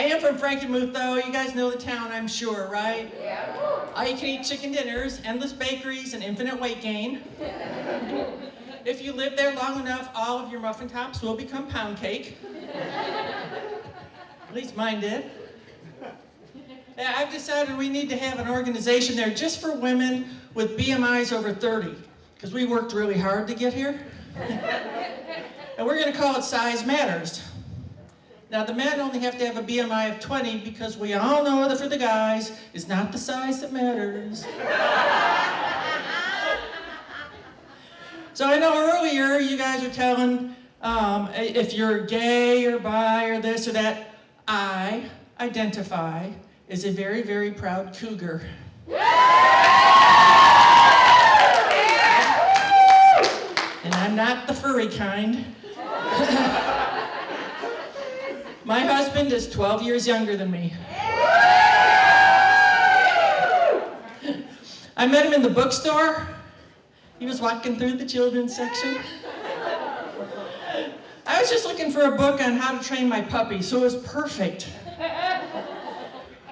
I am from Frankenmuth, though. You guys know the town, I'm sure, right? Yeah. All you can eat chicken dinners, endless bakeries, and infinite weight gain. If you live there long enough, all of your muffin tops will become pound cake. At least mine did. Yeah, I've decided we need to have an organization there just for women with BMIs over 30, because we worked really hard to get here. And we're going to call it Size Matters. Now, the men only have to have a BMI of 20 because we all know that for the guys, it's not the size that matters. So I know earlier you guys were telling if you're gay or bi or this or that. I identify as a very, very proud cougar. And I'm not the furry kind. My husband is 12 years younger than me. I met him in the bookstore. He was walking through the children's section. I was just looking for a book on how to train my puppy, so it was perfect.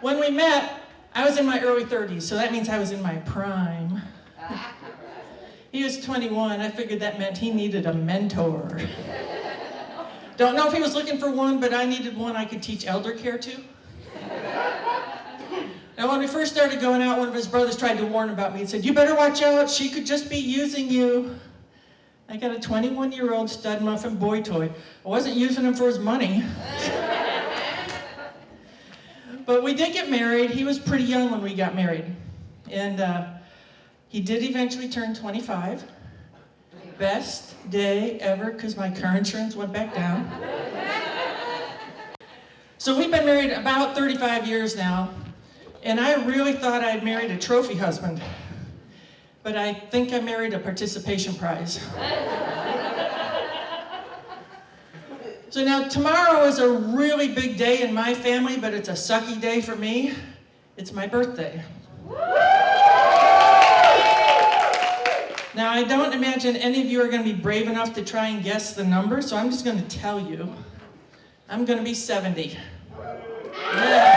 When we met, I was in my early 30s, so that means I was in my prime. He was 21. I figured that meant he needed a mentor. Don't know if he was looking for one, but I needed one I could teach elder care to. Now, when we first started going out, one of his brothers tried to warn about me and said, "You better watch out, she could just be using you." I got a 21-year-old stud muffin boy toy. I wasn't using him for his money. But we did get married. He was pretty young when we got married. And he did eventually turn 25. Best day ever, because my car insurance went back down. So we've been married about 35 years now. And I really thought I'd married a trophy husband. But I think I married a participation prize. So now tomorrow is a really big day in my family, but it's a sucky day for me. It's my birthday. Now I don't imagine any of you are going to be brave enough to try and guess the number, so I'm just going to tell you. I'm going to be 70. Yeah.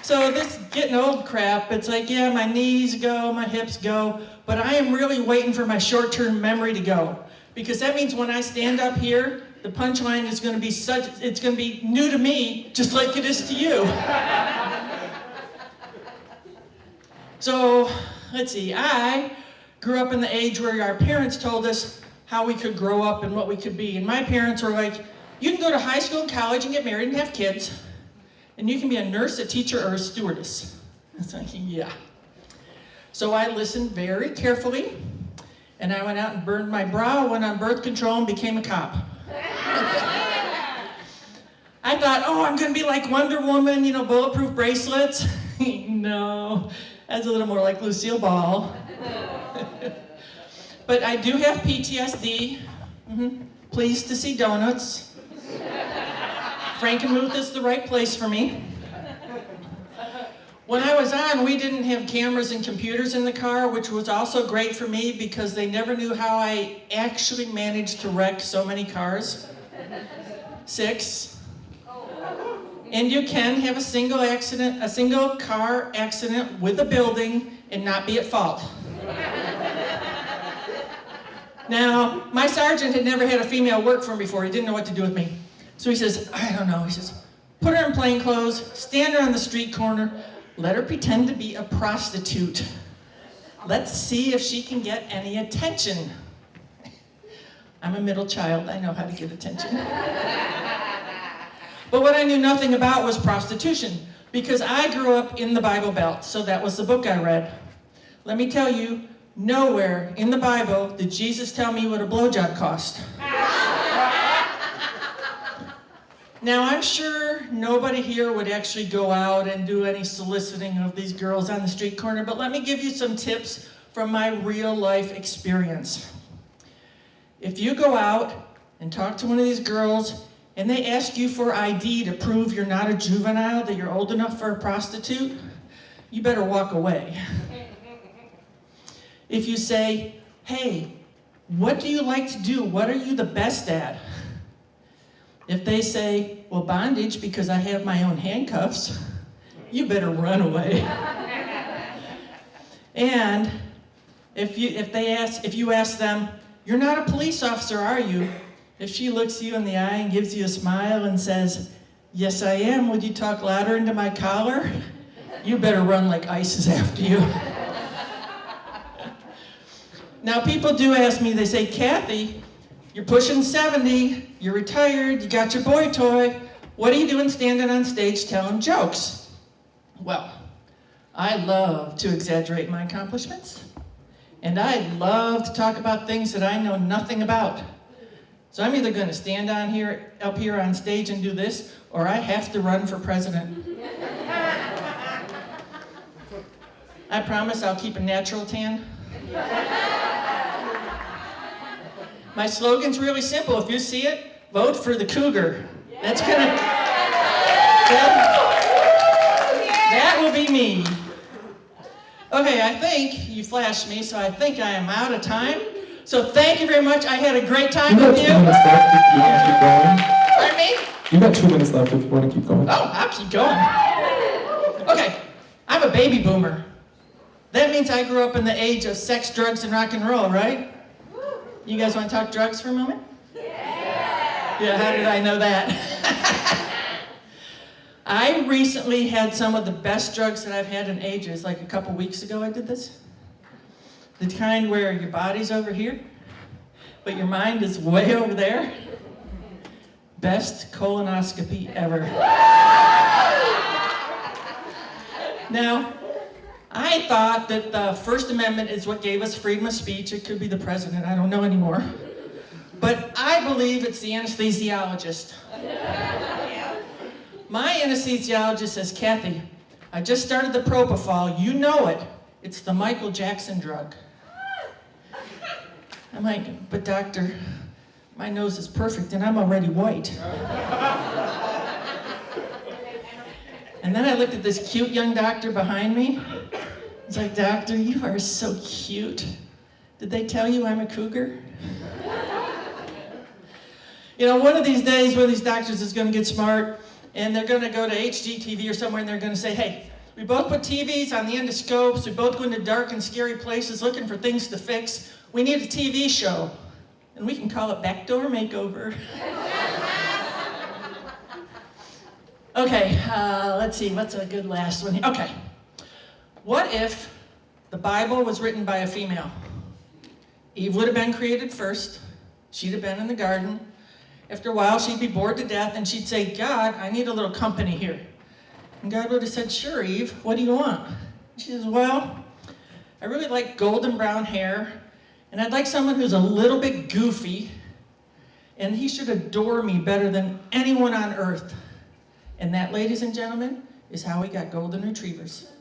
So this getting old crap, it's like, yeah, my knees go, my hips go, but I am really waiting for my short-term memory to go. Because that means when I stand up here, the punchline is going to be it's going to be new to me, just like it is to you. So, let's see, I grew up in the age where our parents told us how we could grow up and what we could be. And my parents were like, you can go to high school and college and get married and have kids. And you can be a nurse, a teacher, or a stewardess. I was like, yeah. So I listened very carefully, and I went out and burned my brow, went on birth control, and became a cop. I thought, oh, I'm going to be like Wonder Woman, you know, bulletproof bracelets. No, that's a little more like Lucille Ball. But I do have PTSD. Pleased to see donuts. Frankenmuth is the right place for me. When I was on, we didn't have cameras and computers in the car, which was also great for me because they never knew how I actually managed to wreck so many cars. 6. And you can have a single car accident with a building and not be at fault. Now, my sergeant had never had a female work for him before. He didn't know what to do with me. So he says, I don't know. He says, put her in plain clothes, stand her on the street corner, let her pretend to be a prostitute. Let's see if she can get any attention. I'm a middle child. I know how to get attention. But what I knew nothing about was prostitution, because I grew up in the Bible Belt, so that was the book I read. Let me tell you, nowhere in the Bible did Jesus tell me what a blowjob cost. Now, I'm sure nobody here would actually go out and do any soliciting of these girls on the street corner, but let me give you some tips from my real life experience. If you go out and talk to one of these girls and they ask you for ID to prove you're not a juvenile, that you're old enough for a prostitute, you better walk away. If you say, hey, what do you like to do? What are you the best at? If they say, well, bondage because I have my own handcuffs, you better run away. And if you ask them, you're not a police officer, are you? If she looks you in the eye and gives you a smile and says, yes, I am, would you talk louder into my collar? You better run like ICE is after you. Now, people do ask me, they say, Kathy, you're pushing 70, you're retired, you got your boy toy, what are you doing standing on stage telling jokes? Well, I love to exaggerate my accomplishments, and I love to talk about things that I know nothing about. So I'm either going to stand up here on stage and do this, or I have to run for president. I promise I'll keep a natural tan. My slogan's really simple. If you see it, vote for the cougar. That's gonna, that will be me. Okay, I think you flashed me, so I think I am out of time. So thank you very much. I had a great time with you. You got 2 minutes left if you want to keep going. Pardon me? You got 2 minutes left if you want to keep going. Oh, I'll keep going. Okay, I'm a baby boomer. That means I grew up in the age of sex, drugs, and rock and roll, right? You guys want to talk drugs for a moment? Yeah, how did I know that? I recently had some of the best drugs that I've had in ages. Like a couple weeks ago I did this. The kind where your body's over here, but your mind is way over there. Best colonoscopy ever. Now, I thought that the First Amendment is what gave us freedom of speech. It could be the president, I don't know anymore. But I believe it's the anesthesiologist. My anesthesiologist says, Kathy, I just started the propofol, you know it. It's the Michael Jackson drug. I'm like, but doctor, my nose is perfect and I'm already white. And then I looked at this cute young doctor behind me. It's like, doctor, you are so cute. Did they tell you I'm a cougar? You know, one of these days, one of these doctors is going to get smart, and they're going to go to HGTV or somewhere, and they're going to say, hey, we both put TVs on the endoscopes, we both go into dark and scary places looking for things to fix. We need a TV show, and we can call it Backdoor Makeover. Okay, let's see, what's a good last one here? Okay. What if the Bible was written by a female? Eve would have been created first. She'd have been in the garden. After a while, she'd be bored to death, and she'd say, God, I need a little company here. And God would have said, sure, Eve, what do you want? She says, well, I really like golden brown hair, and I'd like someone who's a little bit goofy, and he should adore me better than anyone on earth. And that, ladies and gentlemen, is how we got golden retrievers.